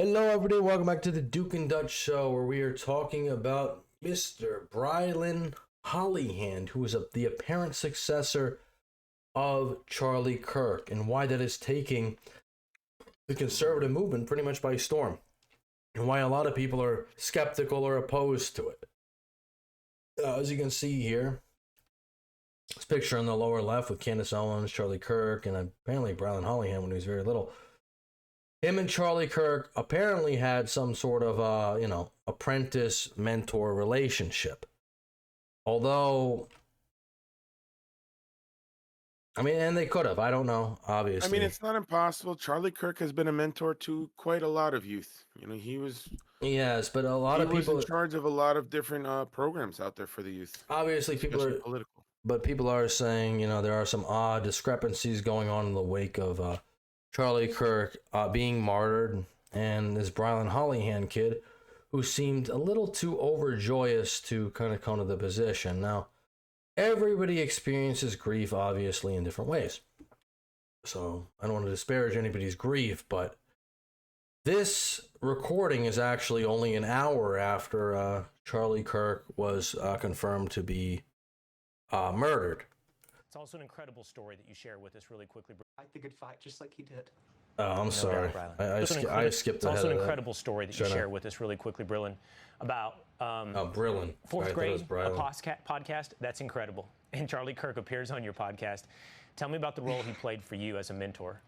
Hello, everybody. Welcome back to the Duke and Dutch Show, where we are talking about Mr. Brilyn Hollyhand, who is the apparent successor of Charlie Kirk, and why that is taking the conservative movement pretty much by storm, and why a lot of people are skeptical or opposed to it. As you can see here, this picture on the lower left with Candace Owens, Charlie Kirk, and apparently Brilyn Hollyhand when he was very little. Him and Charlie Kirk apparently had some sort of, apprentice mentor relationship. Although, and they could have. I don't know, obviously. It's not impossible. Charlie Kirk has been a mentor to quite a lot of youth. He was. Yes, but a lot of people was in charge of a lot of different programs out there for the youth. Obviously, people are political. But people are saying, there are some odd discrepancies going on in the wake of Charlie Kirk being martyred, and this Brilyn Hollyhand kid who seemed a little too overjoyous to kind of come to the position. Now, everybody experiences grief, obviously, in different ways. So I don't want to disparage anybody's grief, but this recording is actually only an hour after Charlie Kirk was confirmed to be murdered. It's also an incredible story that you share with us really quickly. Fight the good fight just like he did. Oh, I'm sorry. I skipped ahead. It's also an incredible story that you share with us really quickly, Brilyn, about Brilyn. Fourth grade, a podcast. That's incredible. And Charlie Kirk appears on your podcast. Tell me about the role he played for you as a mentor.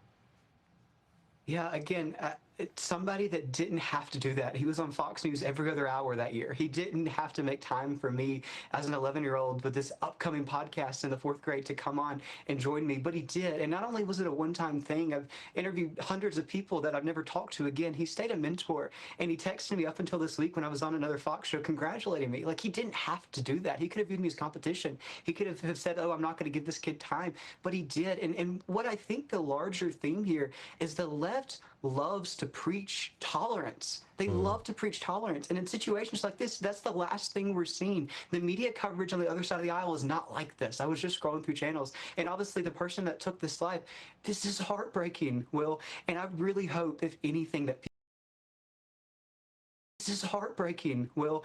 Yeah, again, it's somebody that didn't have to do that. He was on Fox News every other hour that year. He didn't have to make time for me as an 11-year-old with this upcoming podcast in the fourth grade to come on and join me, but he did. And not only was it a one-time thing, I've interviewed hundreds of people that I've never talked to again. He stayed a mentor, and he texted me up until this week when I was on another Fox show congratulating me. Like, he didn't have to do that. He could have viewed me as competition. He could have said, oh, I'm not going to give this kid time, but he did. And what I think the larger theme here is the left loves to preach tolerance. They love to preach tolerance. And in situations like this, that's the last thing we're seeing. The media coverage on the other side of the aisle is not like this. I was just scrolling through channels. And obviously the person that took this life, this is heartbreaking, Will. And I really hope, if anything, that this is heartbreaking, Will.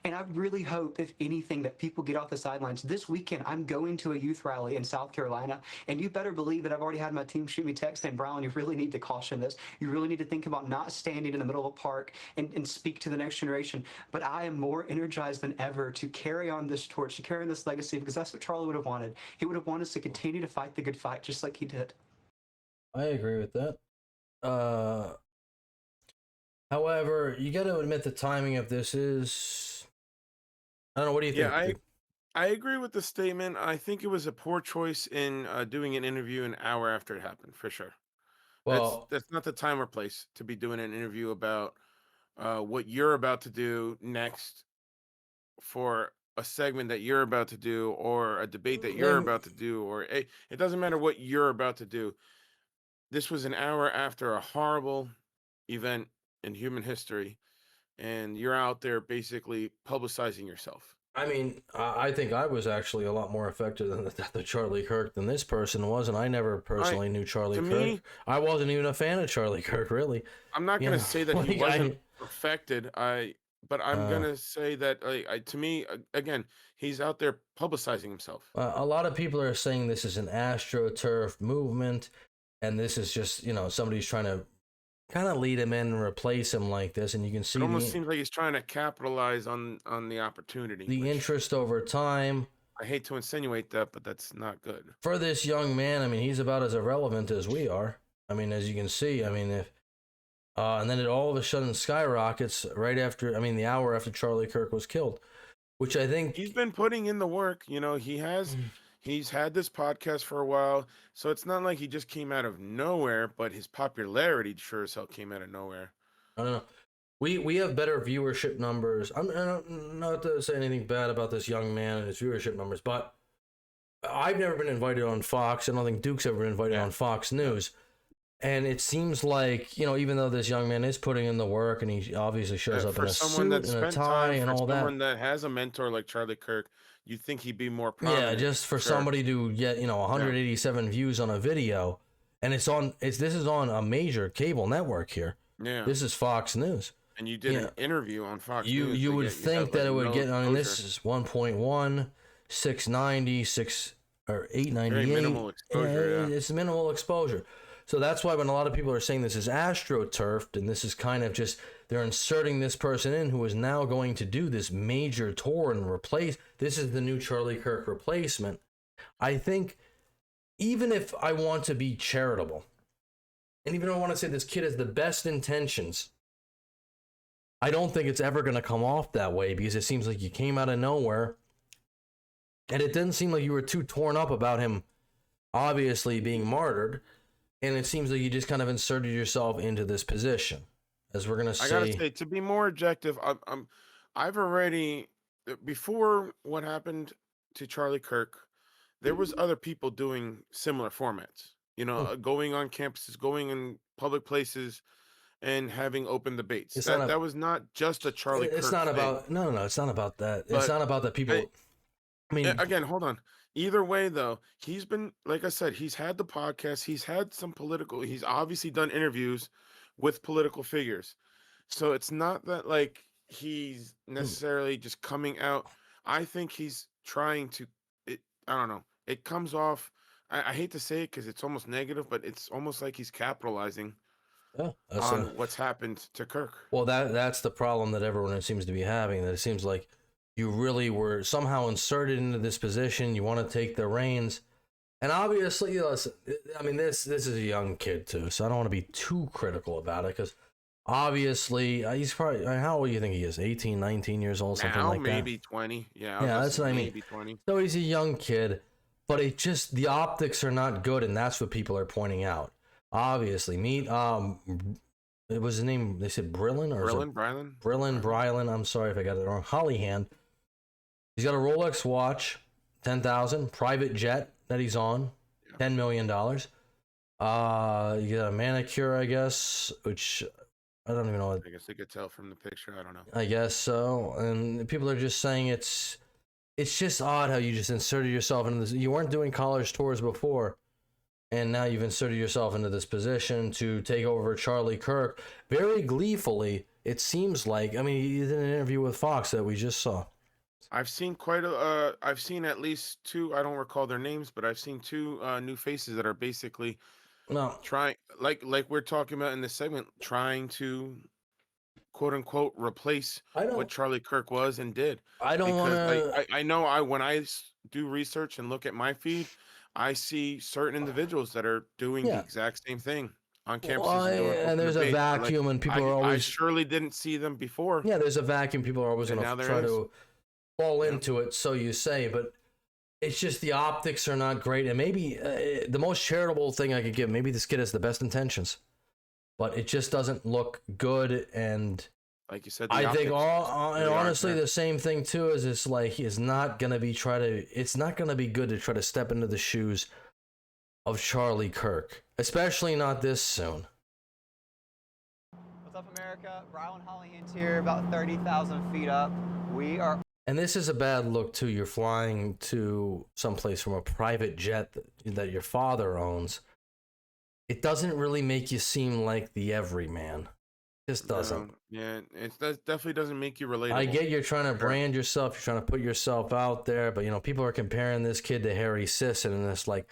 And I really hope, if anything, that people get off the sidelines. This weekend, I'm going to a youth rally in South Carolina, and you better believe that I've already had my team shoot me text saying, Brilyn, you really need to caution this. You really need to think about not standing in the middle of a park and speak to the next generation. But I am more energized than ever to carry on this torch, to carry on this legacy, because that's what Charlie would have wanted. He would have wanted us to continue to fight the good fight, just like he did. I agree with that. However, you got to admit the timing of this is... I don't know. What do you think? Yeah, I agree with the statement. I think it was a poor choice in doing an interview an hour after it happened, for sure. Well, that's not the time or place to be doing an interview about what you're about to do next for a segment that you're about to do, or a debate that you're about to do, or it doesn't matter what you're about to do. This was an hour after a horrible event in human history, and you're out there basically publicizing yourself. I think I was actually a lot more affected than the Charlie Kirk than this person was, and I never personally knew Charlie Kirk. I wasn't even a fan of Charlie Kirk, really. I'm not going to say that he wasn't affected. But I'm going to say that, to me, again, he's out there publicizing himself. A lot of people are saying this is an AstroTurf movement, and this is just, somebody's trying to kind of lead him in and replace him like this, and you can see it almost seems like he's trying to capitalize on the opportunity, the interest over time. I hate to insinuate that, but that's not good for this young man. He's about as irrelevant as we are. As you can see, if and then it all of a sudden skyrockets right after, the hour after Charlie Kirk was killed, which I think he's been putting in the work. He's had this podcast for a while, so it's not like he just came out of nowhere, but his popularity sure as hell came out of nowhere. I don't know. We have better viewership numbers. I'm not to say anything bad about this young man and his viewership numbers, but I've never been invited on Fox. I don't think Duke's ever been invited on Fox News. And it seems like, even though this young man is putting in the work and he obviously shows up in a suit and a tie and all that. For someone that has a mentor like Charlie Kirk, you'd think he'd be more prominent. Yeah, just for somebody to get, 187 views on a video and this is on a major cable network here. Yeah. This is Fox News. And you did an interview on Fox You News. you would think that it would get, I mean, this is 1.1, 690, 898. Very minimal exposure, yeah. It's minimal exposure. So that's why when a lot of people are saying this is astroturfed, and this is kind of just, they're inserting this person in who is now going to do this major tour and replace, this is the new Charlie Kirk replacement. I think, even if I want to be charitable, and even if I want to say this kid has the best intentions, I don't think it's ever going to come off that way, because it seems like you came out of nowhere, and it didn't seem like you were too torn up about him obviously being martyred, and it seems like you just kind of inserted yourself into this position, as we're going to say. I gotta say, to be more objective, I've already, before what happened to Charlie Kirk, there was other people doing similar formats, you know, going on campuses, going in public places, and having open debates. That was not just a Charlie Kirk It's not thing. about, no, it's not about that. It's But not about the people. I mean, again, hold on. Either way, though, he's been, like I said, he's had the podcast. He's had some he's obviously done interviews with political figures. So it's not that like he's necessarily just coming out. I think he's trying to, I don't know. It comes off, I hate to say it because it's almost negative, but it's almost like he's capitalizing on what's happened to Kirk. Well, that's the problem that everyone seems to be having, that it seems like you really were somehow inserted into this position. You want to take the reins. And obviously, listen, I mean, this is a young kid too, so I don't want to be too critical about it, because obviously he's probably, how old do you think he is? 18, 19 years old, something like that? Maybe 20. Yeah, that's what I mean. Maybe 20. So he's a young kid, but it just, the optics are not good, and that's what people are pointing out. Obviously, it was his name, they said Brilyn, or Brilyn, I'm sorry if I got it wrong. Hollyhand. He's got a Rolex watch, $10,000, private jet that he's on, $10 million. You got a manicure, I guess, which I don't even know. I guess they could tell from the picture. I don't know. I guess so. And people are just saying it's just odd how you just inserted yourself into this. You weren't doing college tours before, and now you've inserted yourself into this position to take over Charlie Kirk very gleefully. It seems like. I mean, he did an interview with Fox that we just saw. I've seen I've seen at least two, I don't recall their names, but I've seen two new faces that are basically trying, like we're talking about in this segment, trying to quote unquote replace what Charlie Kirk was and did. I don't want to. I know when I do research and look at my feed, I see certain individuals that are doing the exact same thing on campuses. And there's a vacuum, and people are always. I surely didn't see them before. Yeah, there's a vacuum. People are always going to try to fall into it, so you say, but it's just the optics are not great. And maybe the most charitable thing I could give, maybe this kid has the best intentions, but it just doesn't look good. And like you said, I think honestly the same thing too is, it's like it's not going to be good to try to step into the shoes of Charlie Kirk, especially not this soon. What's up, America? Brilyn Hollyhand here, about 30,000 feet up. We are. And this is a bad look too. You're flying to someplace from a private jet that your father owns. It doesn't really make you seem like the everyman. It just doesn't. Yeah, it definitely doesn't make you relatable. I get you're trying to brand yourself, you're trying to put yourself out there, but people are comparing this kid to Harry Sisson, and it's like,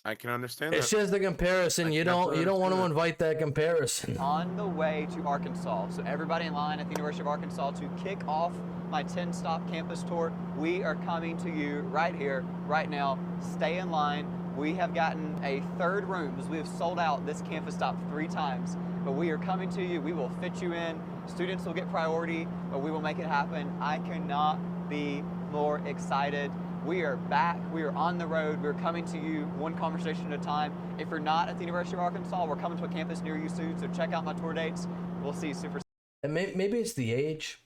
I can understand it's just a comparison. You don't want to invite that comparison. On the way to Arkansas. So everybody in line at the University of Arkansas to kick off my 10-stop campus tour. We are coming to you right here, right now. Stay in line. We have gotten a third room because we have sold out this campus stop 3 times. But we are coming to you. We will fit you in. Students will get priority, but we will make it happen. I cannot be more excited. We are back. We are on the road. We're coming to you one conversation at a time. If you're not at the University of Arkansas, we're coming to a campus near you soon, so check out my tour dates. We'll see you super soon. And maybe it's the age,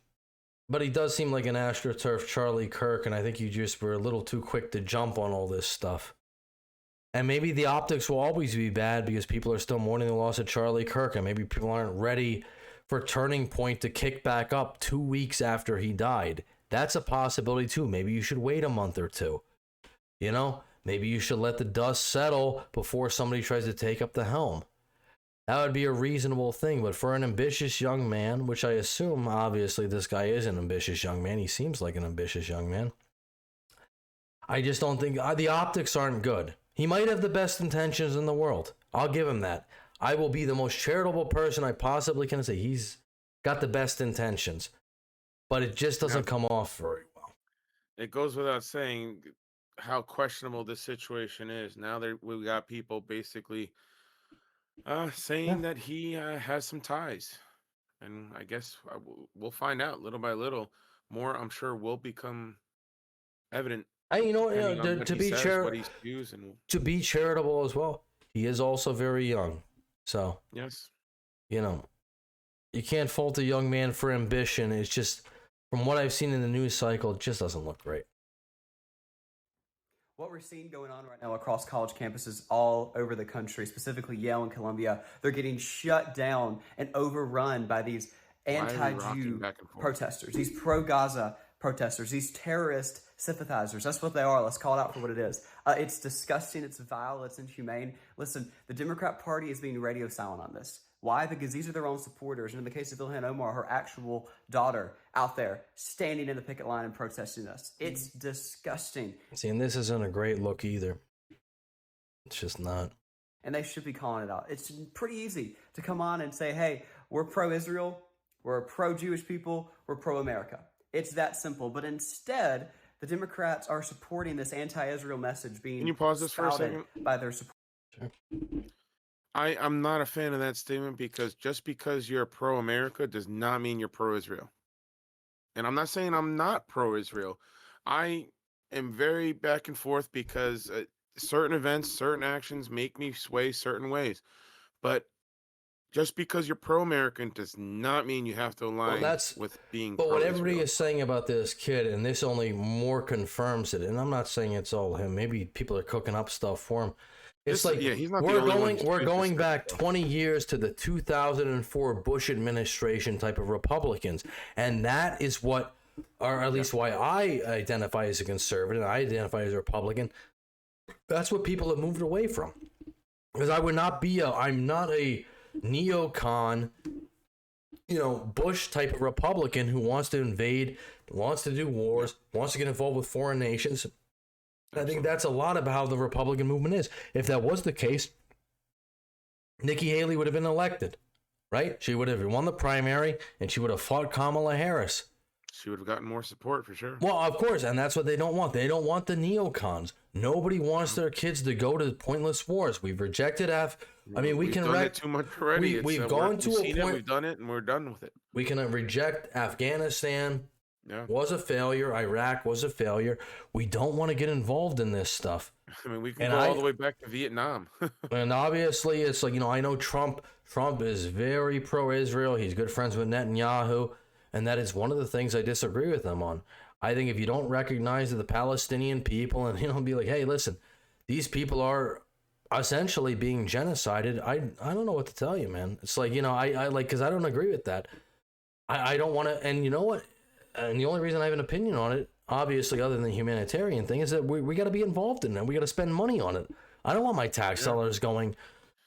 but he does seem like an AstroTurf Charlie Kirk, and I think you just were a little too quick to jump on all this stuff. And maybe the optics will always be bad because people are still mourning the loss of Charlie Kirk, and maybe people aren't ready for Turning Point to kick back up 2 weeks after he died. That's a possibility too. Maybe you should wait a month or two. maybe you should let the dust settle before somebody tries to take up the helm. That would be a reasonable thing. But for an ambitious young man, which I assume, obviously, this guy is an ambitious young man. He seems like an ambitious young man. I just don't think the optics aren't good. He might have the best intentions in the world. I'll give him that. I will be the most charitable person I possibly can say. He's got the best intentions, but it just doesn't come off very well. It goes without saying how questionable this situation is. Now that we got people basically saying that he has some ties, and I guess we'll find out little by little. More, I'm sure, will become evident. To be charitable as well. He is also very young, so yes, you can't fault a young man for ambition. It's just, from what I've seen in the news cycle, it just doesn't look great. What we're seeing going on right now across college campuses all over the country, specifically Yale and Columbia, they're getting shut down and overrun by these anti-Jew protesters, these pro-Gaza protesters, these terrorist sympathizers. That's what they are. Let's call it out for what it is. It's disgusting. It's vile. It's inhumane. Listen, the Democrat Party is being radio silent on this. Why? Because these are their own supporters. And in the case of Ilhan Omar, her actual daughter out there standing in the picket line and protesting this. It's disgusting. See, and this isn't a great look either. It's just not. And they should be calling it out. It's pretty easy to come on and say, hey, we're pro-Israel, we're pro-Jewish people, we're pro-America. It's that simple. But instead, the Democrats are supporting this anti-Israel message being Can you pause this for a second? By their support. Sure. I'm not a fan of that statement, because just because you're pro-America does not mean you're pro-Israel. And I'm not saying I'm not pro-Israel. I am very back and forth, because certain events, certain actions make me sway certain ways. But just because you're pro-American does not mean you have to align with being But pro-Israel. what everybody is saying about this kid, and this only more confirms it, and I'm not saying it's all him. Maybe people are cooking up stuff for him. It's he's not we're going back 20 years to the 2004 Bush administration type of Republicans, and that is what, or at least why I identify as a conservative, I identify as a Republican. That's what people have moved away from, because I'm not a neocon, Bush type of Republican who wants to invade, wants to do wars, wants to get involved with foreign nations. I think that's a lot about how the Republican movement is. If that was the case, Nikki Haley would have been elected, right? She would have won the primary, and she would have fought Kamala Harris. She would have gotten more support for sure. Well, of course, and that's what they don't want. They don't want the neocons. Nobody wants their kids to go to pointless wars. We've rejected we've done it too much already. We've gone to a point. We've done it, and we're done with it. We can reject Afghanistan. Yeah. Was a failure. Iraq was a failure. We don't want to get involved in this stuff. I mean, we can go all the way back to Vietnam. And obviously, it's like, I know Trump is very pro-Israel. He's good friends with Netanyahu. And that is one of the things I disagree with him on. I think if you don't recognize the Palestinian people and, be like, hey, listen, these people are essentially being genocided, I don't know what to tell you, man. It's like, because I don't agree with that. I don't want to, and you know what? And the only reason I have an opinion on it, obviously, other than the humanitarian thing, is that we got to be involved in it. We got to spend money on it. I don't want my tax dollars going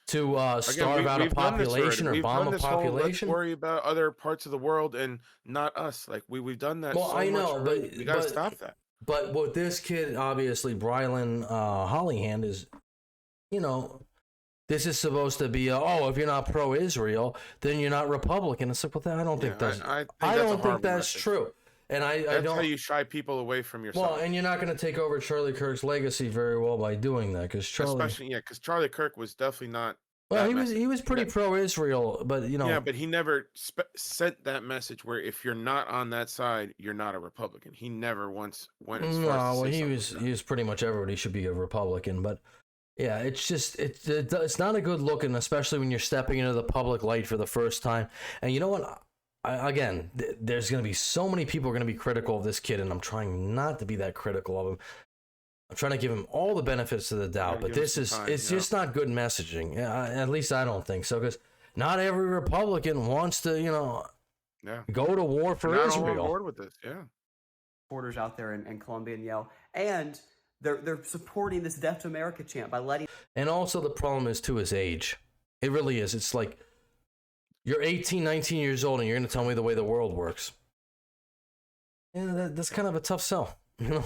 to starve out a population or bomb a population. Let's worry about other parts of the world and not us. Like we've done that. Well, so I know, much but we got to stop that. But what this kid, obviously, Brilyn Hollyhand, is, this is supposed to be, if you're not pro-Israel, then you're not Republican. It's like, well, I don't think that's. I don't think that's true. And I that's don't. How you shy people away from yourself. Well, and you're not going to take over Charlie Kirk's legacy very well by doing that, because because Charlie Kirk was definitely not. Well, he was pretty pro-Israel, but Yeah, but he never sent that message where if you're not on that side, you're not a Republican. He never once went as far as he was pretty much everybody should be a Republican, but yeah, it's just it's not a good look, and especially when you're stepping into the public light for the first time. And you know what? There's going to be so many people are going to be critical of this kid, and I'm trying not to be that critical of him. I'm trying to give him all the benefits of the doubt, but it's just not good messaging. At least I don't think so, because not every Republican wants to, go to war for Israel. On board with this, yeah. Supporters out there in Columbia and Yale, and They're supporting this Death to America chant by letting. And also the problem is too his age. It really is. It's like you're 18, 19 years old and you're going to tell me the way the world works. Yeah, that's kind of a tough sell, you know.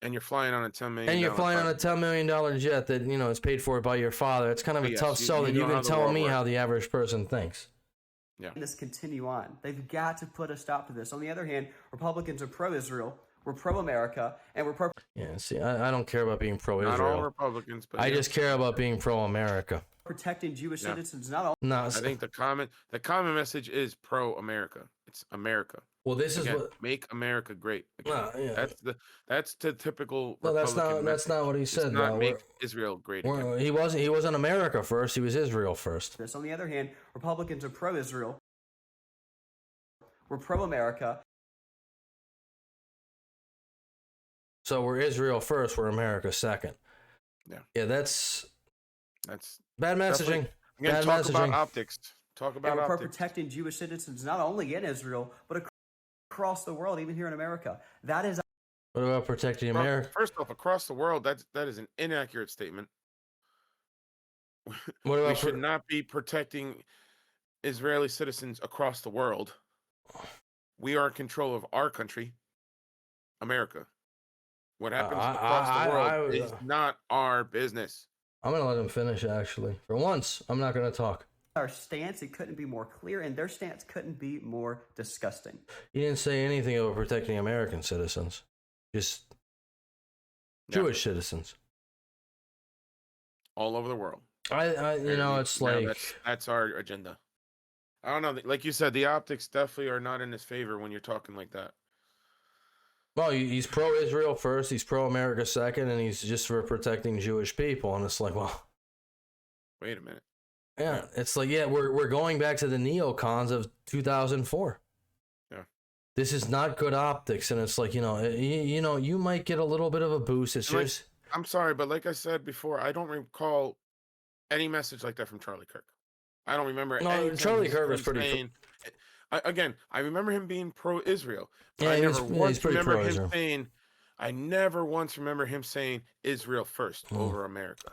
And you're flying on a $10 million. And you're flying on a $10 million jet that, you know, is paid for by your father. It's kind of a tough sell that you're going to tell me how the average person thinks. Yeah. This continue on. They've got to put a stop to this. On the other hand, Republicans are pro-Israel. We're pro-America, and we're pro. Yeah, see, I don't care about being pro-Israel. Not all Republicans, but I just care about being pro-America. Protecting Jewish citizens, not all. No, I think the common message is pro-America. It's America. Well, this is what make America great. Yeah. That's the typical. No, that's not what he said. It's not make Israel great again. He wasn't America first. He was Israel first. On the other hand, Republicans are pro-Israel. We're pro-America. So we're Israel first, we're America second. Yeah, that's bad messaging. Again, talk about optics. Talk about optics. We're protecting Jewish citizens not only in Israel but across the world, even here in America. That is. What about protecting America? First off, across the world, that is an inaccurate statement. What about we should not be protecting Israeli citizens across the world. We are in control of our country, America. What happens across the world is not our business. I'm going to let him finish, actually. For once, I'm not going to talk. Our stance, it couldn't be more clear, and their stance couldn't be more disgusting. He didn't say anything about protecting American citizens. Just Jewish citizens. All over the world. It's like... That's our agenda. I don't know. Like you said, the optics definitely are not in his favor when you're talking like that. Well, he's pro-Israel first, he's pro-America second, and he's just for protecting Jewish people. And it's like, well... Wait a minute. Yeah, it's like, we're going back to the neocons of 2004. Yeah. This is not good optics, and it's like, you might get a little bit of a boost. It's just... I'm sorry, but like I said before, I don't recall any message like that from Charlie Kirk. I don't remember. No, Charlie Kirk was pretty... Again, I remember him being pro-Israel. Yeah, I never once remember him saying. I never once remember him saying Israel first over America.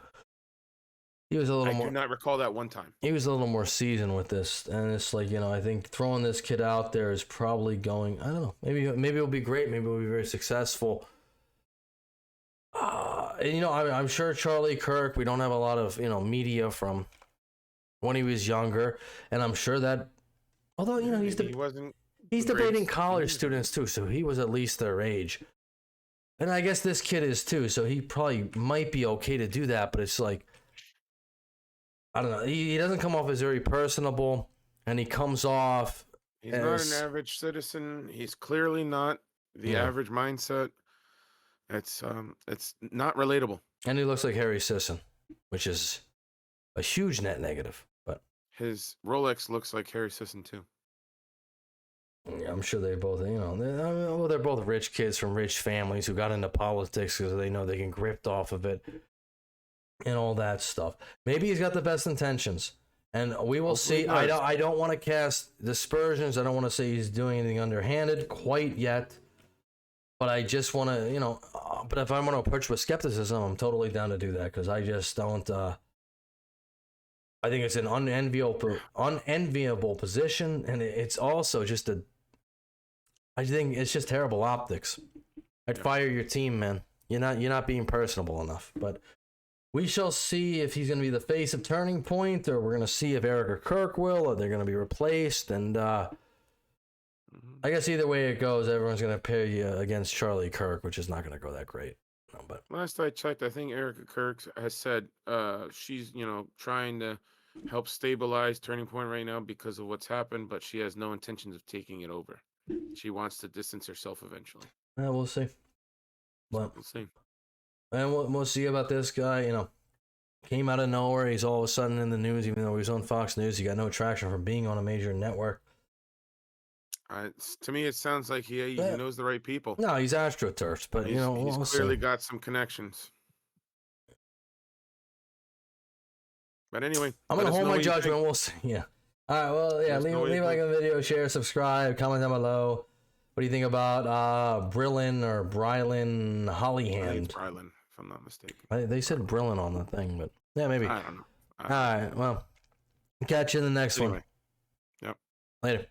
He was a little more. I do not recall that one time. He was a little more seasoned with this, and it's like, I think throwing this kid out there is probably going. I don't know. Maybe it'll be great. Maybe it'll be very successful. And I'm sure Charlie Kirk. We don't have a lot of media from when he was younger, and I'm sure that. Although, he's debating college students too, so he was at least their age. And I guess this kid is too, so he probably might be okay to do that, but it's like, I don't know. He doesn't come off as very personable, and he comes off He's not an average citizen. He's clearly not the average mindset. It's not relatable. And he looks like Harry Sisson, which is a huge net negative. But his Rolex looks like Harry Sisson too. Yeah, I'm sure they both, they're both rich kids from rich families who got into politics because they know they can grip off of it and all that stuff. Maybe he's got the best intentions, and we will see. I don't want to cast dispersions. I don't want to say he's doing anything underhanded quite yet, but I just want to, but if I'm going to approach with skepticism, I'm totally down to do that because I just don't. I think it's an unenviable position, and it's also just I think it's just terrible optics. I'd fire your team, man. You're not being personable enough. But we shall see if he's going to be the face of Turning Point, or we're going to see if Eric or Kirk will, or they're going to be replaced. And I guess either way it goes, everyone's going to pair you against Charlie Kirk, which is not going to go that great. No, but last I checked, I think Erica Kirk has said she's trying to help stabilize Turning Point right now because of what's happened, but she has no intentions of taking it over. She wants to distance herself eventually. Yeah, we'll see. But we'll see. And we'll see about this guy. Came out of nowhere. He's all of a sudden in the news, even though he was on Fox News. He got no traction from being on a major network. To me, it sounds like he knows the right people. No, he's AstroTurfs, but he's clearly got some connections. But anyway, I'm gonna hold my judgment. We'll see. Yeah. All right. Well, yeah. Leave like a video, share, subscribe, comment down below. What What do you think about Brilyn I think Hollyhand? it's Brilyn, if I'm not mistaken. They said Brilyn on the thing, but yeah, maybe. I don't know. All right, well, catch you in the next one. Anyway. Yep. Later.